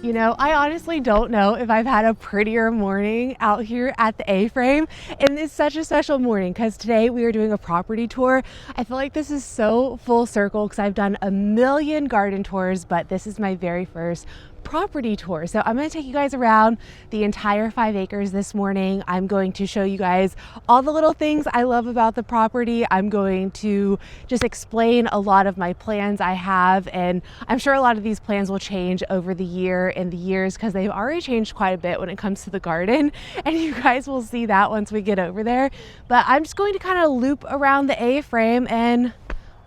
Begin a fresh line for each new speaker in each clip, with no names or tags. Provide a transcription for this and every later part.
You know, I honestly don't know if I've had a prettier morning out here at the A-frame, and it's such a special morning because today we are doing a property tour. I feel like this is so full circle because I've done a million garden tours, but this is my very first property tour. So I'm going to take you guys around the entire 5 acres this morning. I'm going to show you guys all the little things I love about the property. I'm going to just explain a lot of my plans I have, and I'm sure a lot of these plans will change over the year and the years because they've already changed quite a bit when it comes to the garden, and you guys will see that once we get over there. But I'm just going to kind of loop around the A-frame and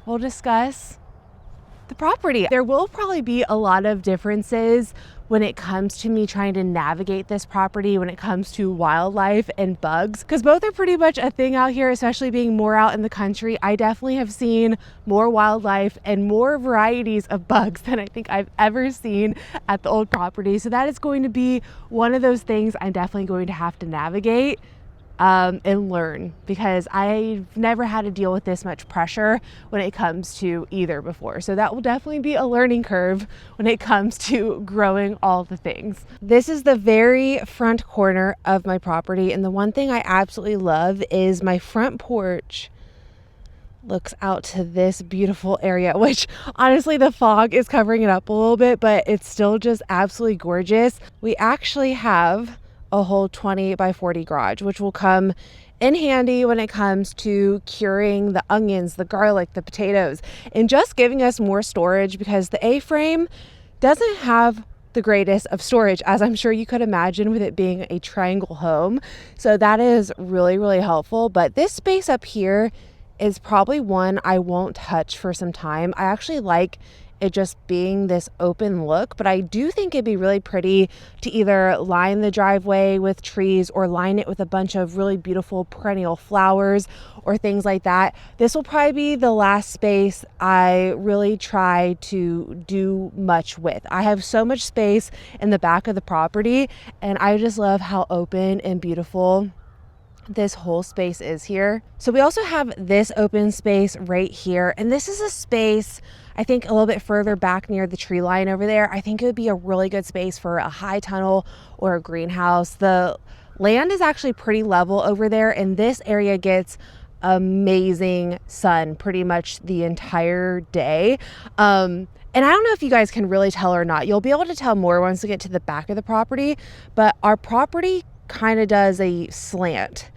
we'll discuss the property. There will probably be a lot of differences when it comes to me trying to navigate this property when it comes to wildlife and bugs, because both are pretty much a thing out here, especially being more out in the country. I definitely have seen more wildlife and more varieties of bugs than I think I've ever seen at the old property. So that is going to be one of those things I'm definitely going to have to navigate and learn, because I've never had to deal with this much pressure when it comes to either before. So that will definitely be a learning curve when it comes to growing all the things. This is the very front corner of my property, and the one thing I absolutely love is my front porch looks out to this beautiful area, which honestly the fog is covering it up a little bit, but it's still just absolutely gorgeous. We actually have a whole 20 by 40 garage, which will come in handy when it comes to curing the onions, the garlic, the potatoes, and just giving us more storage, because the A-frame doesn't have the greatest of storage, as I'm sure you could imagine with it being a triangle home. So that is really, really helpful. But this space up here is probably one I won't touch for some time. I actually like it just being this open look, but I do think it'd be really pretty to either line the driveway with trees or line it with a bunch of really beautiful perennial flowers or things like that. This will probably be the last space I really try to do much with. I have so much space in the back of the property, and I just love how open and beautiful this whole space is here. So we also have this open space right here, and this is a space I think a little bit further back near the tree line over there. I think it would be a really good space for a high tunnel or a greenhouse. The land is actually pretty level over there, and this area gets amazing sun pretty much the entire day. And I don't know if you guys can really tell or not. You'll be able to tell more once we get to the back of the property, but our property kind of does a slant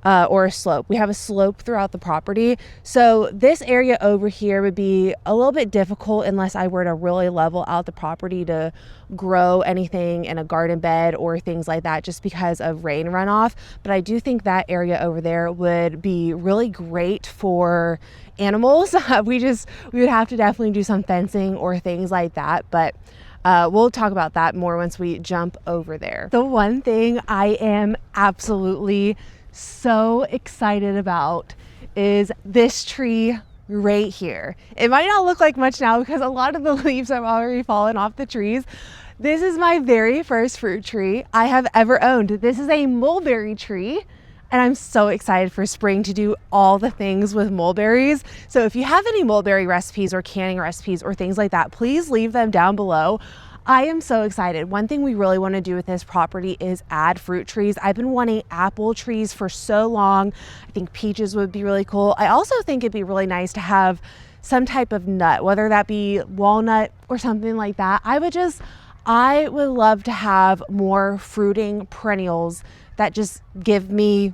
or a slope. We have a slope throughout the property. So this area over here would be a little bit difficult unless I were to really level out the property to grow anything in a garden bed or things like that, just because of rain runoff. But I do think that area over there would be really great for animals. We would have to definitely do some fencing or things like that, but we'll talk about that more once we jump over there. The one thing I am absolutely so excited about is this tree right here. It might not look like much now because a lot of the leaves have already fallen off the trees. This is my very first fruit tree I have ever owned. This is a mulberry tree, and I'm so excited for spring to do all the things with mulberries. So if you have any mulberry recipes or canning recipes or things like that, please leave them down below. I am so excited. One thing we really want to do with this property is add fruit trees. I've been wanting apple trees for so long. I think peaches would be really cool. I also think it'd be really nice to have some type of nut, whether that be walnut or something like that. I would love to have more fruiting perennials that just give me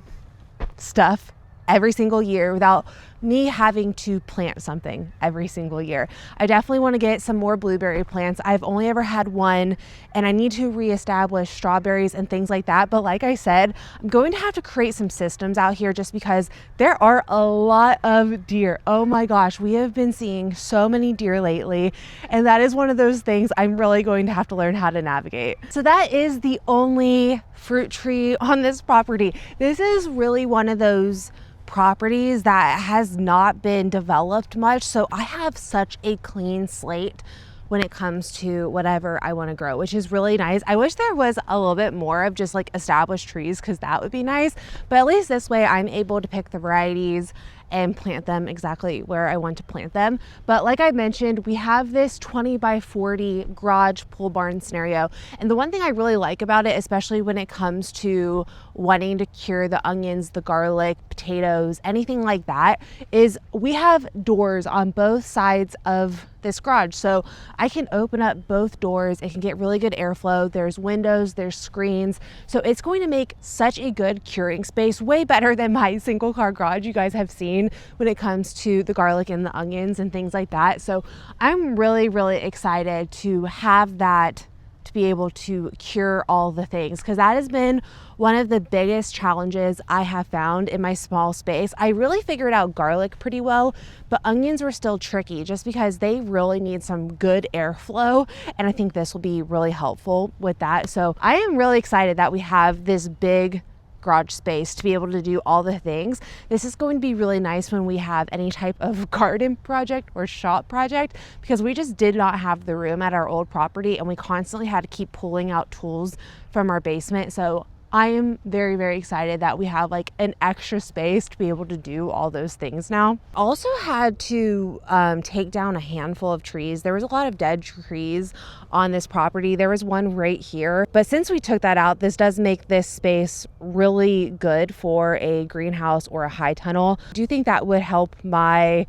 stuff every single year without me having to plant something every single year. I definitely want to get some more blueberry plants. I've only ever had one, and I need to reestablish strawberries and things like that. But like I said, I'm going to have to create some systems out here just because there are a lot of deer. Oh my gosh, we have been seeing so many deer lately, and that is one of those things I'm really going to have to learn how to navigate. So that is the only fruit tree on this property. This is really one of those properties that has not been developed much, so I have such a clean slate when it comes to whatever I want to grow, which is really nice. I wish there was a little bit more of just like established trees, because that would be nice, but at least this way I'm able to pick the varieties and plant them exactly where I want to plant them. But like I mentioned, we have this 20 by 40 garage pole barn scenario. And the one thing I really like about it, especially when it comes to wanting to cure the onions, the garlic, potatoes, anything like that, is we have doors on both sides of this garage. So I can open up both doors. It can get really good airflow. There's windows, there's screens. So it's going to make such a good curing space, way better than my single car garage you guys have seen when it comes to the garlic and the onions and things like that. So I'm really, really excited to have that, to be able to cure all the things, because that has been one of the biggest challenges I have found in my small space. I really figured out garlic pretty well, but onions were still tricky just because they really need some good airflow, and I think this will be really helpful with that. So I am really excited that we have this big garage space to be able to do all the things. This is going to be really nice when we have any type of garden project or shop project, because we just did not have the room at our old property and we constantly had to keep pulling out tools from our basement. So I am very, very excited that we have like an extra space to be able to do all those things now. Also had to take down a handful of trees. There was a lot of dead trees on this property. There was one right here, but since we took that out, this does make this space really good for a greenhouse or a high tunnel. I do think that would help my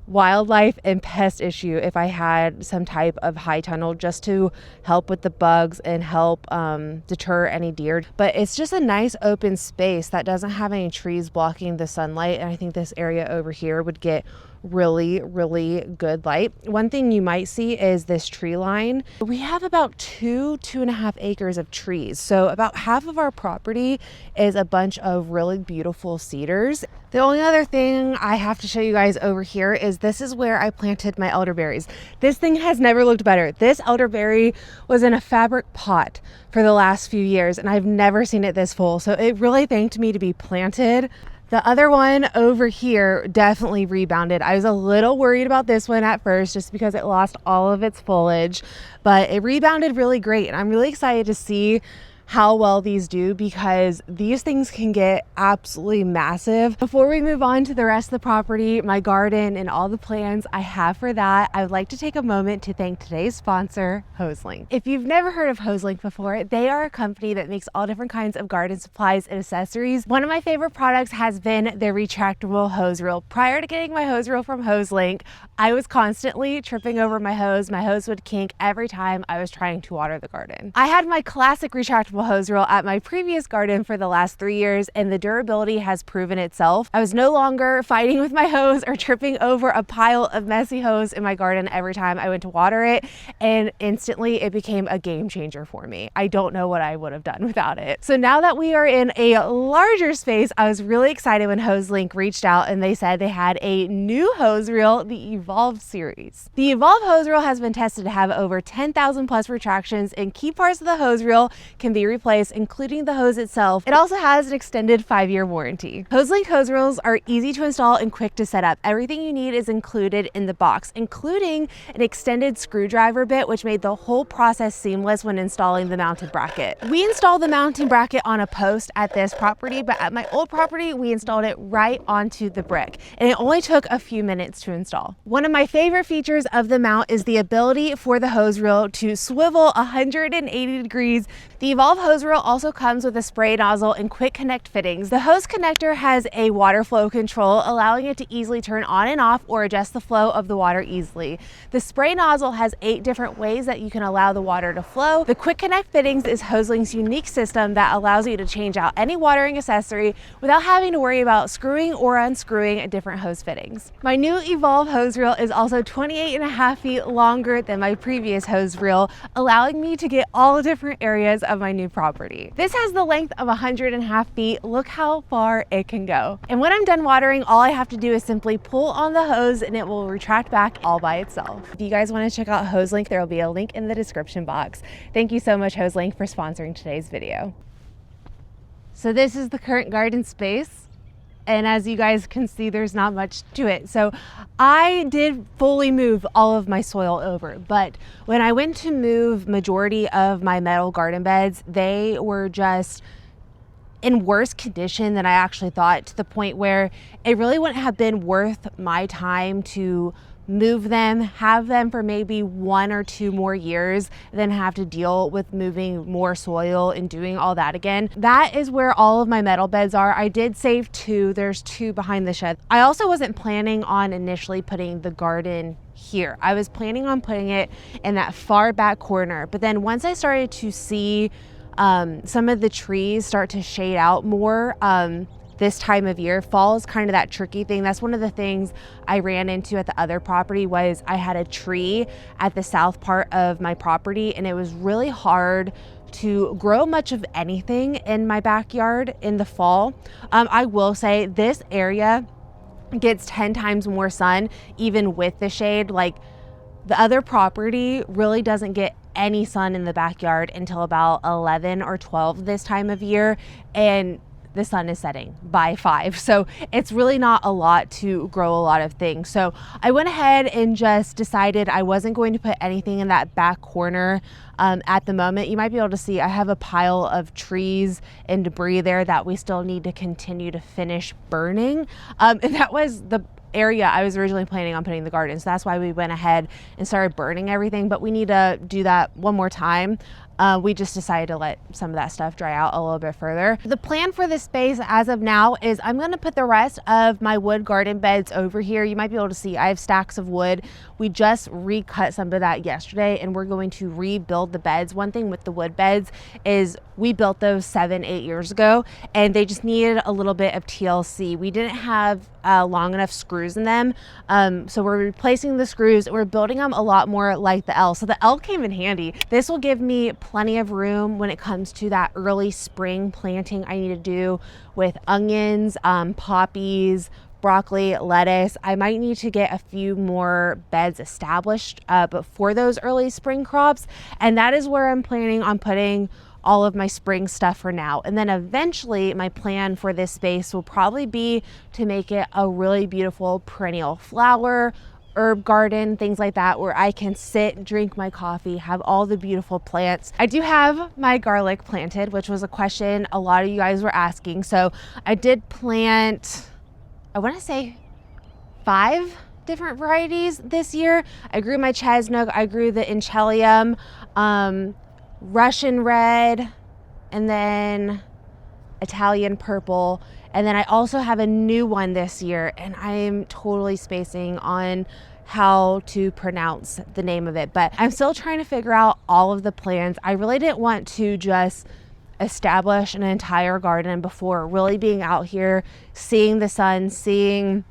wildlife and pest issue if I had some type of high tunnel, just to help with the bugs and help deter any deer. But it's just a nice open space that doesn't have any trees blocking the sunlight, and I think this area over here would get really, really good light. One thing you might see is this tree line. We have about 2.5 acres of trees. So about half of our property is a bunch of really beautiful cedars. The only other thing I have to show you guys over here is this is where I planted my elderberries. This thing has never looked better. This elderberry was in a fabric pot for the last few years and I've never seen it this full. So it really thanked me to be planted. The other one over here definitely rebounded. I was a little worried about this one at first just because it lost all of its foliage, but it rebounded really great. And I'm really excited to see how well these do, because these things can get absolutely massive. Before we move on to the rest of the property, my garden, and all the plans I have for that, I would like to take a moment to thank today's sponsor, HoseLink. If you've never heard of HoseLink before, they are a company that makes all different kinds of garden supplies and accessories. One of my favorite products has been their retractable hose reel. Prior to getting my hose reel from HoseLink, I was constantly tripping over my hose. My hose would kink every time I was trying to water the garden. I had my classic retractable hose reel at my previous garden for the last 3 years, and the durability has proven itself. I was no longer fighting with my hose or tripping over a pile of messy hose in my garden every time I went to water it, and instantly it became a game changer for me. I don't know what I would have done without it. So now that we are in a larger space, I was really excited when HoseLink reached out and they said they had a new hose reel, the Evolve series. The Evolve hose reel has been tested to have over 10,000 plus retractions, and key parts of the hose reel can be replaced, including the hose itself. It also has an extended 5-year warranty. HoseLink hose reels are easy to install and quick to set up. Everything you need is included in the box, including an extended screwdriver bit, which made the whole process seamless when installing the mounted bracket. We installed the mounting bracket on a post at this property, but at my old property, we installed it right onto the brick, and it only took a few minutes to install. One of my favorite features of the mount is the ability for the hose reel to swivel 180 degrees. The Evolve hose reel also comes with a spray nozzle and quick connect fittings. The hose connector has a water flow control, allowing it to easily turn on and off or adjust the flow of the water easily. The spray nozzle has 8 different ways that you can allow the water to flow. The quick connect fittings is HoseLink's unique system that allows you to change out any watering accessory without having to worry about screwing or unscrewing different hose fittings. My new Evolve hose reel is also 28.5 feet longer than my previous hose reel, allowing me to get all different areas of my new property. This has the length of 100.5 feet. Look how far it can go. And when I'm done watering, all I have to do is simply pull on the hose and it will retract back all by itself. If you guys want to check out HoseLink, there will be a link in the description box. Thank you so much, HoseLink, for sponsoring today's video. So this is the current garden space. And as you guys can see, there's not much to it. So I did fully move all of my soil over, but when I went to move majority of my metal garden beds, they were just in worse condition than I actually thought, to the point where it really wouldn't have been worth my time to move them, have them for maybe 1 or 2 more years, then have to deal with moving more soil and doing all that again. That is where all of my metal beds are. I did save 2. There's 2 behind the shed. I also wasn't planning on initially putting the garden here. I was planning on putting it in that far back corner, but then once I started to see some of the trees start to shade out more, this time of year. Fall is kind of that tricky thing. That's one of the things I ran into at the other property. Was I had a tree at the south part of my property, and it was really hard to grow much of anything in my backyard in the fall. I will say this area gets 10 times more sun even with the shade. Like, the other property really doesn't get any sun in the backyard until about 11 or 12 this time of year, and the sun is setting by 5. So it's really not a lot to grow a lot of things. So I went ahead and just decided I wasn't going to put anything in that back corner at the moment. You might be able to see I have a pile of trees and debris there that we still need to continue to finish burning. And that was the area I was originally planning on putting the garden. So that's why we went ahead and started burning everything, but we need to do that one more time. We just decided to let some of that stuff dry out a little bit further. The plan for this space as of now is I'm going to put the rest of my wood garden beds over here. You might be able to see I have stacks of wood. We just recut some of that yesterday, and we're going to rebuild the beds. One thing with the wood beds is we built those 7-8 years ago, and they just needed a little bit of TLC. We didn't have long enough screws in them, so we're replacing the screws and we're building them a lot more like the L. So the L came in handy. This will give me plenty of room when it comes to that early spring planting I need to do with onions, poppies, broccoli, lettuce. I might need to get a few more beds established before those early spring crops, and that is where I'm planning on putting all of my spring stuff for now. And then eventually my plan for this space will probably be to make it a really beautiful perennial flower, herb garden, things like that, where I can sit, drink my coffee, have all the beautiful plants. I do have my garlic planted, which was a question a lot of you guys were asking. So I did plant, I want to say 5 different varieties this year. I grew my chestnut, I grew the Inchelium, Russian red, and then Italian purple. And then I also have a new one this year, and I'm totally spacing on how to pronounce the name of it, but I'm still trying to figure out all of the plans. I really didn't want to just establish an entire garden before really being out here, seeing the sun, seeing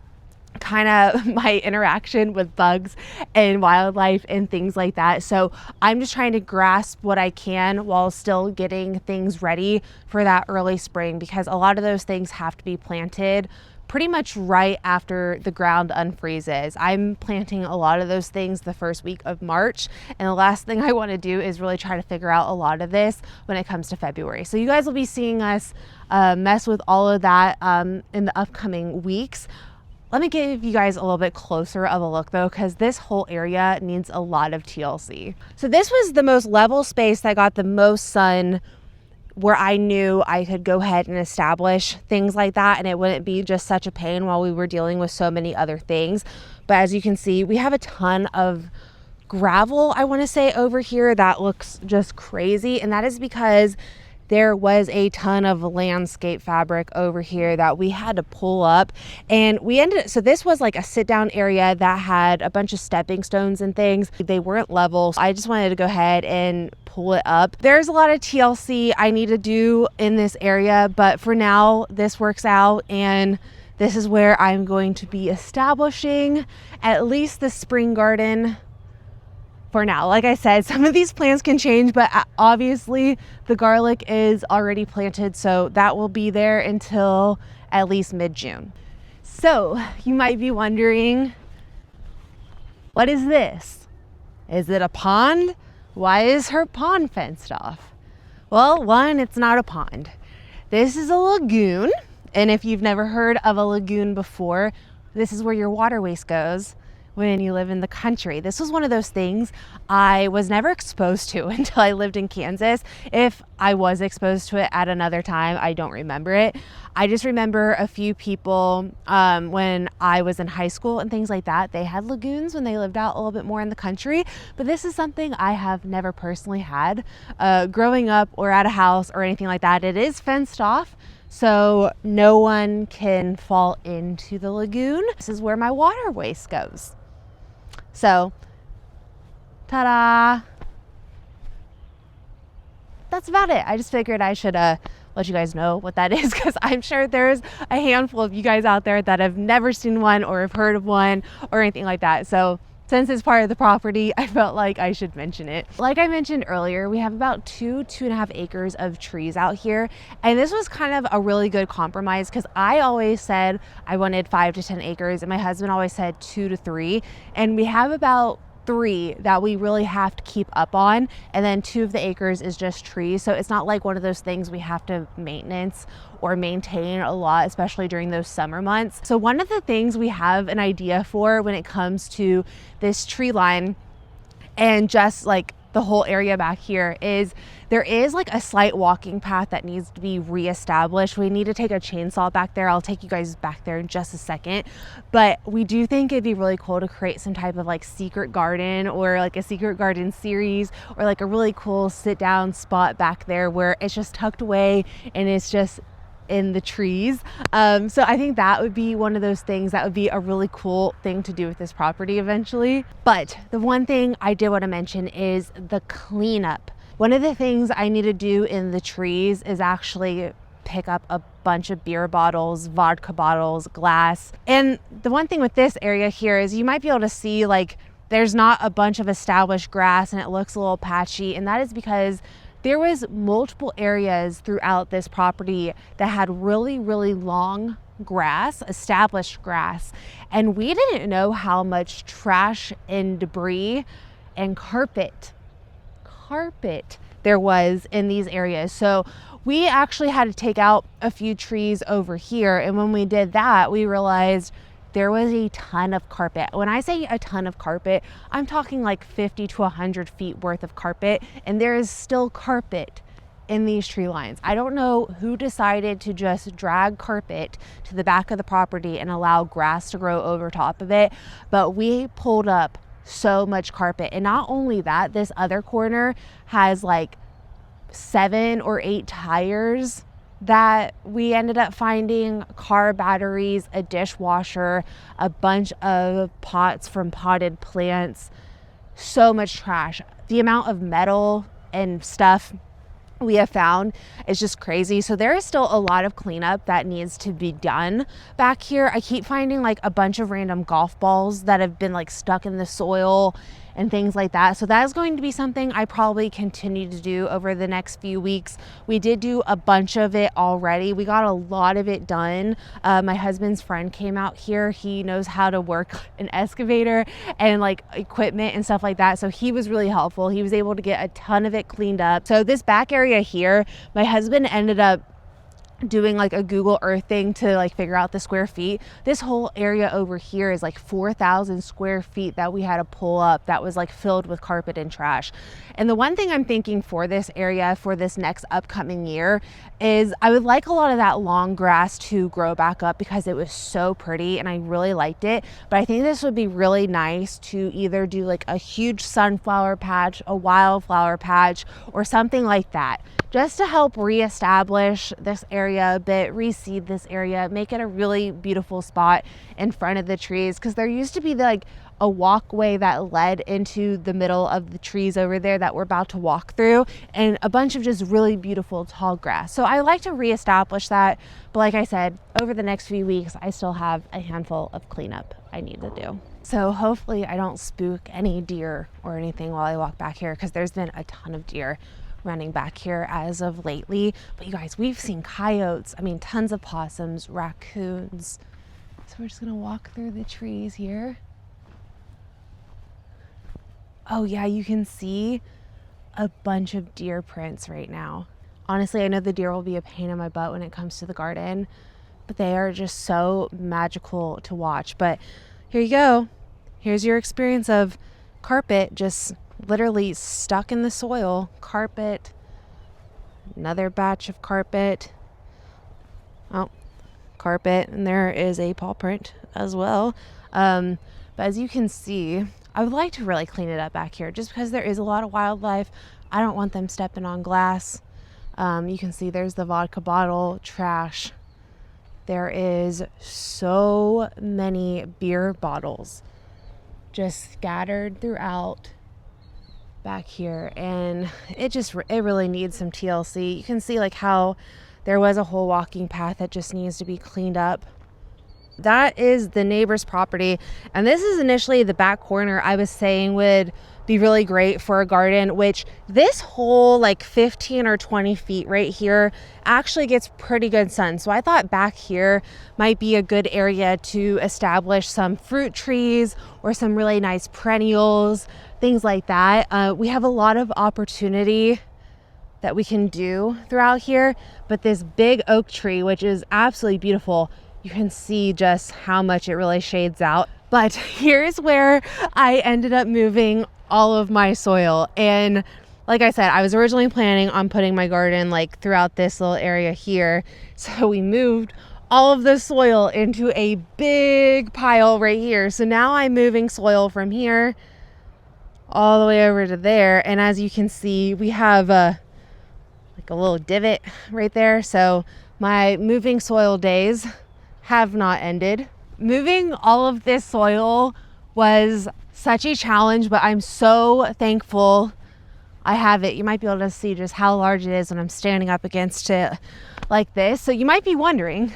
kind of my interaction with bugs and wildlife and things like that. So I'm just trying to grasp what I can while still getting things ready for that early spring, because a lot of those things have to be planted pretty much right after the ground unfreezes. I'm planting a lot of those things the first week of March, and the last thing I want to do is really try to figure out a lot of this when it comes to February. So you guys will be seeing us mess with all of that in the upcoming weeks. Let me give you guys a little bit closer of a look though, because this whole area needs a lot of TLC. So this was the most level space that got the most sun, where I knew I could go ahead and establish things like that, and it wouldn't be just such a pain while we were dealing with so many other things. But as you can see, we have a ton of gravel, I want to say, over here that looks just crazy, and that is because there was a ton of landscape fabric over here that we had to pull up, and so this was like a sit down area that had a bunch of stepping stones and things. They weren't level, so I just wanted to go ahead and pull it up. There's a lot of TLC I need to do in this area, but for now this works out, and this is where I'm going to be establishing at least the spring garden for now. Like I said, some of these plants can change, but obviously the garlic is already planted, so that will be there until at least mid-June. So you might be wondering, what is this? Is it a pond? Why is her pond fenced off? Well, one, it's not a pond. This is a lagoon, and if you've never heard of a lagoon before, this is where your water waste goes when you live in the country. This was one of those things I was never exposed to until I lived in Kansas. If I was exposed to it at another time, I don't remember it. I just remember a few people when I was in high school and things like that, they had lagoons when they lived out a little bit more in the country. But this is something I have never personally had growing up or at a house or anything like that. It is fenced off, so no one can fall into the lagoon. This is where my water waste goes. So, ta-da! That's about it. I just figured I should let you guys know what that is, because I'm sure there's a handful of you guys out there that have never seen one or have heard of one or anything like that. So since it's part of the property, I felt like I should mention it. Like I mentioned earlier, we have about 2.5 acres of trees out here. And this was kind of a really good compromise, because I always said I wanted 5 to 10 acres and my husband always said 2 to 3. And we have about 3 that we really have to keep up on, and then 2 of the acres is just trees. So it's not like one of those things we have to maintenance or maintain a lot, especially during those summer months. So one of the things we have an idea for when it comes to this tree line and just like the whole area back here is there is like a slight walking path that needs to be reestablished. We need to take a chainsaw back there. I'll take you guys back there in just a second. But we do think it'd be really cool to create some type of like secret garden or like a secret garden series, or like a really cool sit down spot back there where it's just tucked away and it's just in the trees. So I think that would be one of those things that would be a really cool thing to do with this property eventually. But the one thing I did want to mention is the cleanup. One of the things I need to do in the trees is actually pick up a bunch of beer bottles, vodka bottles, glass. And the one thing with this area here is you might be able to see like there's not a bunch of established grass and it looks a little patchy, and that is because there was multiple areas throughout this property that had really, really long grass, established grass, and we didn't know how much trash and debris and carpet there was in these areas. So we actually had to take out a few trees over here, and when we did that, we realized there was a ton of carpet. When I say a ton of carpet, I'm talking like 50 to 100 feet worth of carpet, and there is still carpet in these tree lines. I don't know who decided to just drag carpet to the back of the property and allow grass to grow over top of it, but we pulled up so much carpet. And not only that, this other corner has like 7 or 8 tires that we ended up finding, car batteries, a dishwasher, a bunch of pots from potted plants, so much trash. The amount of metal and stuff we have found is just crazy. So there is still a lot of cleanup that needs to be done back here. I keep finding like a bunch of random golf balls that have been like stuck in the soil and things like that. So that is going to be something I probably continue to do over the next few weeks. We did do a bunch of it already. We got a lot of it done. My husband's friend came out here. He knows how to work an excavator and like equipment and stuff like that. So he was really helpful. He was able to get a ton of it cleaned up. So this back area here, my husband ended up doing like a Google Earth thing to like figure out the square feet. This whole area over here is like 4,000 square feet that we had to pull up that was like filled with carpet and trash. And the one thing I'm thinking for this area for this next upcoming year is I would like a lot of that long grass to grow back up because it was so pretty and I really liked it. But I think this would be really nice to either do like a huge sunflower patch, a wildflower patch, or something like that, just to help reestablish this area a bit, reseed this area, make it a really beautiful spot in front of the trees. Because there used to be like a walkway that led into the middle of the trees over there that we're about to walk through, and a bunch of just really beautiful tall grass. So I like to reestablish that. But like I said, over the next few weeks, I still have a handful of cleanup I need to do. So hopefully I don't spook any deer or anything while I walk back here, because there's been a ton of deer running back here as of lately. But you guys, we've seen coyotes, I mean tons of possums, raccoons. So we're just gonna walk through the trees here. Oh yeah, you can see a bunch of deer prints right now. Honestly, I know the deer will be a pain in my butt when it comes to the garden, but they are just so magical to watch. But here you go. here's your experience of carpet just literally stuck in the soil. Carpet, another batch of carpet. Oh, carpet, and there is a paw print as well. But as you can see, I would like to really clean it up back here just because there is a lot of wildlife. I don't want them stepping on glass. You can see there's the vodka bottle, trash. There is so many beer bottles just scattered throughout back here, and it really needs some TLC. You can see like how there was a whole walking path that just needs to be cleaned up. That is the neighbor's property, and this is initially the back corner I was saying would be really great for a garden, which this whole like 15 or 20 feet right here actually gets pretty good sun. So I thought back here might be a good area to establish some fruit trees or some really nice perennials, things like that. We have a lot of opportunity that we can do throughout here, but this big oak tree, which is absolutely beautiful, you can see just how much it really shades out. But here's where I ended up moving all of my soil. And like I said, I was originally planning on putting my garden like throughout this little area here. So we moved all of the soil into a big pile right here. So now I'm moving soil from here all the way over to there. And as you can see, we have like a little divot right there. So my moving soil days have not ended. Moving all of this soil was such a challenge, but I'm so thankful I have it. You might be able to see just how large it is when I'm standing up against it like this. So you might be wondering,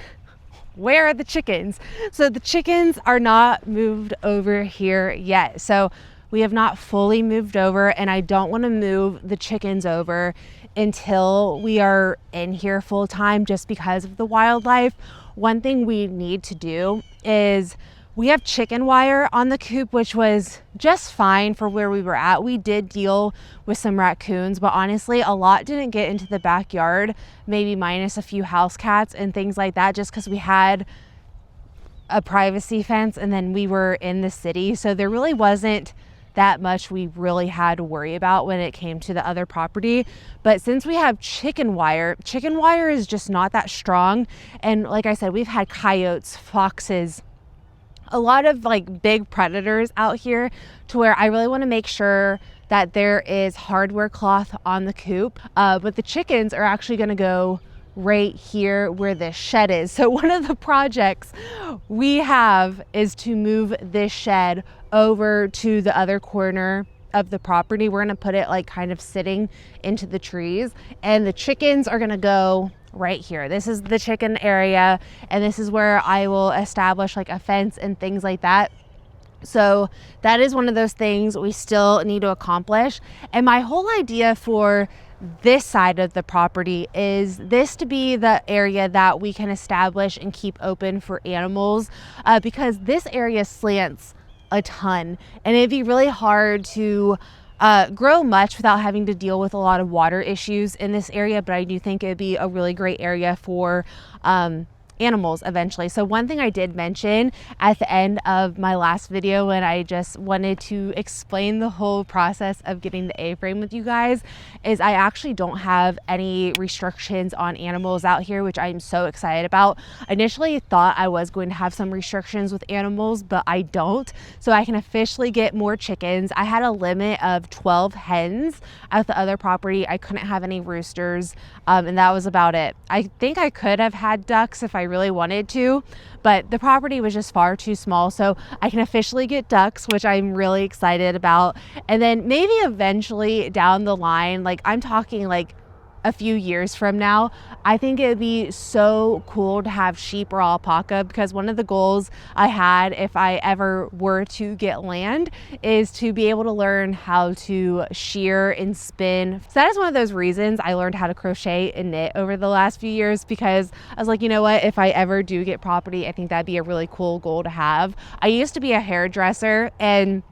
where are the chickens? So the chickens are not moved over here yet. So we have not fully moved over, and I don't want to move the chickens over until we are in here full time just because of the wildlife. One thing we need to do is we have chicken wire on the coop, which was just fine for where we were at. We did deal with some raccoons, but honestly, a lot didn't get into the backyard, maybe minus a few house cats and things like that, just because we had a privacy fence and then we were in the city. So there really wasn't that much we really had to worry about when it came to the other property. But since we have chicken wire is just not that strong. And like I said, we've had coyotes, foxes, a lot of like big predators out here, to where I really want to make sure that there is hardware cloth on the coop. But the chickens are actually going to go right here where this shed is. So one of the projects we have is to move this shed over to the other corner of the property. We're going to put it like kind of sitting into the trees, and the chickens are going to go right here. This is the chicken area, and this is where I will establish like a fence and things like that. So that is one of those things we still need to accomplish. And my whole idea for this side of the property is this to be the area that we can establish and keep open for animals, because this area slants a ton, and it'd be really hard to grow much without having to deal with a lot of water issues in this area. But I do think it'd be a really great area for animals eventually. So one thing I did mention at the end of my last video, when I just wanted to explain the whole process of getting the A-frame with you guys, is I actually don't have any restrictions on animals out here, which I'm so excited about. I initially thought I was going to have some restrictions with animals, but I don't. So I can officially get more chickens. I had a limit of 12 hens at the other property. I couldn't have any roosters, and that was about it. I think I could have had ducks if I really wanted to, but the property was just far too small. So I can officially get ducks, which I'm really excited about. And then maybe eventually down the line, like I'm talking like a few years from now, I think it'd be so cool to have sheep or alpaca, because one of the goals I had if I ever were to get land is to be able to learn how to shear and spin. So that is one of those reasons I learned how to crochet and knit over the last few years, because I was like, you know what, if I ever do get property, I think that'd be a really cool goal to have. I used to be a hairdresser, and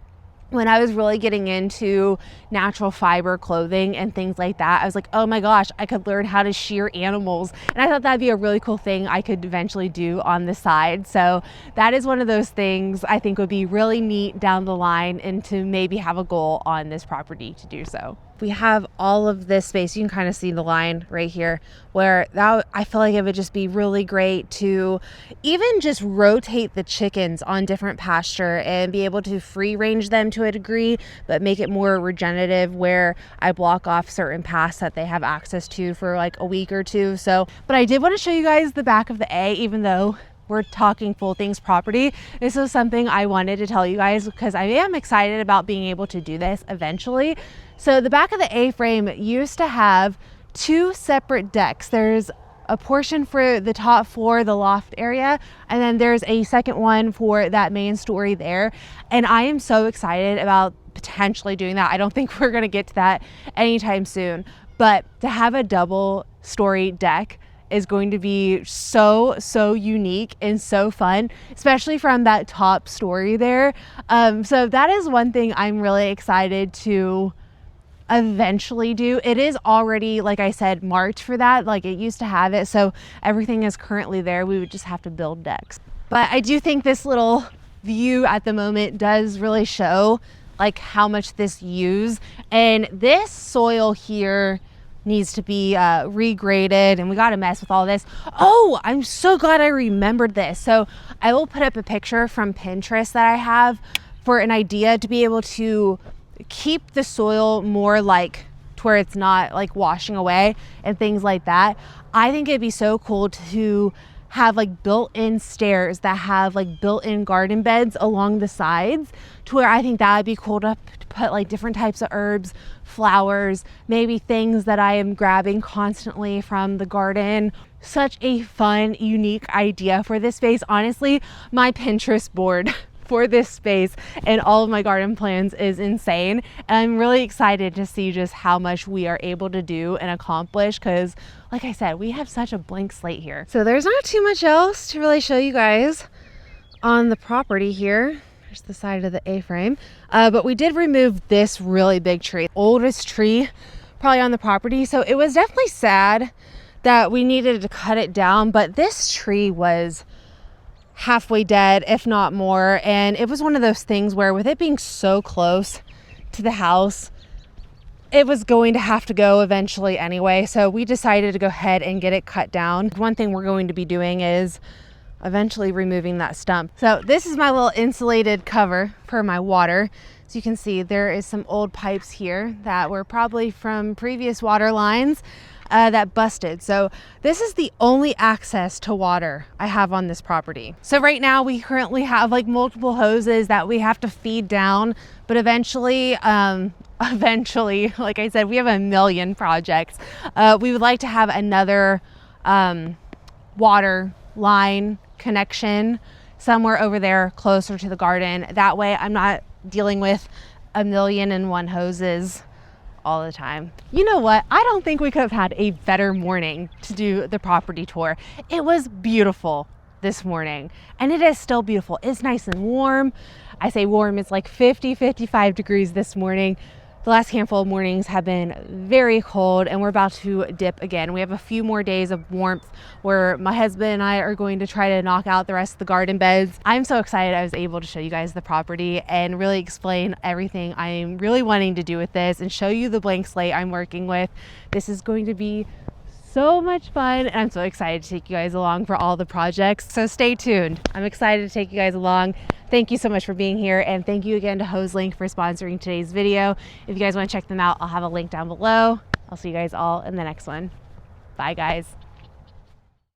when I was really getting into natural fiber clothing and things like that, I was like, oh my gosh, I could learn how to shear animals. And I thought that'd be a really cool thing I could eventually do on the side. So that is one of those things I think would be really neat down the line, and to maybe have a goal on this property to do so. We have all of this space. You can kind of see the line right here where that, I feel like it would just be really great to even just rotate the chickens on different pasture and be able to free range them to a degree, but make it more regenerative, where I block off certain paths that they have access to for like a week or two. So, but I did want to show you guys the back of the A, even though we're talking full things property. This is something I wanted to tell you guys because I am excited about being able to do this eventually. So the back of the A-frame used to have two separate decks. There's a portion for the top floor, the loft area, and then there's a second one for that main story there. And I am so excited about potentially doing that. I don't think we're gonna get to that anytime soon, but to have a double story deck is going to be so unique and so fun, especially from that top story there. So that is one thing I'm really excited to eventually do. It is already, like I said, marked for that. Like, it used to have it, so everything is currently there. We would just have to build decks. But I do think this little view at the moment does really show like how much this used, and this soil here needs to be regraded, and we got a mess with all this. Oh, I'm so glad I remembered this. So I will put up a picture from Pinterest that I have for an idea to be able to keep the soil more like to where it's not like washing away and things like that. I think it'd be so cool to have like built-in stairs that have like built-in garden beds along the sides, to where I think that would be cool to put like different types of herbs, flowers, maybe things that I am grabbing constantly from the garden. Such a fun, unique idea for this space. Honestly, my Pinterest board for this space and all of my garden plans is insane, and I'm really excited to see just how much we are able to do and accomplish, because like I said, we have such a blank slate here. So there's not too much else to really show you guys on the property here. There's the side of the A-frame, but we did remove this really big tree, oldest tree probably on the property. So it was definitely sad that we needed to cut it down, but this tree was halfway dead, if not more. And it was one of those things where, with it being so close to the house, it was going to have to go eventually anyway. So we decided to go ahead and get it cut down. One thing we're going to be doing is eventually removing that stump. So this is my little insulated cover for my water. So you can see there is some old pipes here that were probably from previous water lines that busted. So this is the only access to water I have on this property. So right now we currently have like multiple hoses that we have to feed down, but eventually, like I said, we have a million projects. We would like to have another water line connection somewhere over there closer to the garden. That way I'm not dealing with 1,000,001 hoses all the time. You know what? I don't think we could have had a better morning to do the property tour. It was beautiful this morning, and it is still beautiful. It's nice and warm. I say warm, it's like 50, 55 degrees this morning. The last handful of mornings have been very cold, and we're about to dip again. We have a few more days of warmth where my husband and I are going to try to knock out the rest of the garden beds. I'm so excited I was able to show you guys the property and really explain everything I'm really wanting to do with this and show you the blank slate I'm working with. This is going to be so much fun, and I'm so excited to take you guys along for all the projects. So stay tuned. I'm excited to take you guys along. Thank you so much for being here, and thank you again to HoseLink for sponsoring today's video. If you guys want to check them out, I'll have a link down below. I'll see you guys all in the next one. Bye guys.